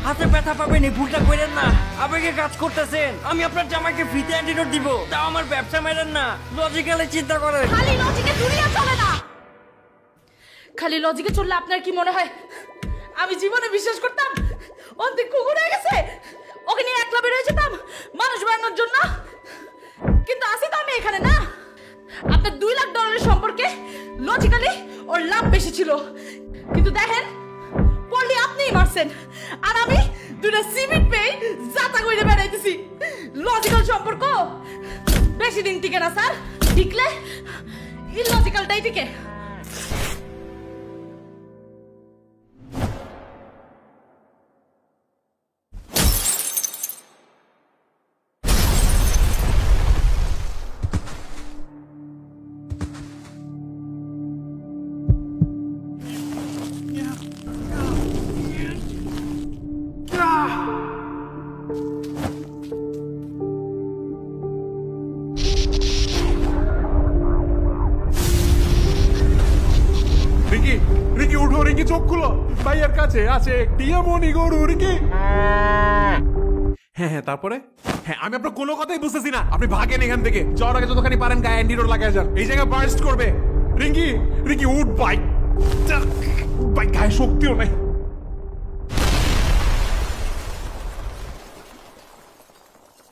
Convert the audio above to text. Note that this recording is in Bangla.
হাতে ব্যথা পাবেন, এই ভুলটা করেন না। আবেগে কাজ করতেছেন। আমি আপনার জামাইকে ফ্রিতে অ্যান্টিডোট দিব, তাও আমার ব্যবসা মেরেন না। লজিক্যালি চিন্তা করেন। খালি লজিকে দুনিয়া চলে না। খালি লজিকে চললে আপনার কি মনে হয় আমি জীবনে বিশ্বাস করতাম অন্তিক কুকুর হয়ে গেছে? ওকে নিয়ে একলা বের হয়ে যেতাম মানুষ বানানোর জন্য? কিন্তু আসি তো আমি এখানে না। আপনার $2 লাখ সম্পর্কে লজিক্যালি ওর লাভ বেশি ছিল, কিন্তু দেখেন পড়লি আপনিই মারছেন, আর আমি দুটা সিমেন্ট পেয়ে যাতা করে বেড়াইতেছি। লজিক্যাল সম্পর্ক বেশি দিন টিকে না স্যার, টিকলে ইললজিক্যালটাই টিকে। রিকি উঠো, রিকি চোখ খুলো, ভাইয়ের কাছে আছে একটি এমনই গরু। রিকি হ্যাঁ হ্যাঁ, তারপরে হ্যাঁ আমি আপনার কোনো কথাই বুঝতেছি না। আপনি ভাগেন এখান থেকে, যাওয়ার আগে যতখানি পারেন গায়ে অ্যান্টিডোট লাগায় যান, এই জায়গায় বার্স্ট করবে। রিকি রিকি উঠ, বাইক গায়ে শক্তিও নাই।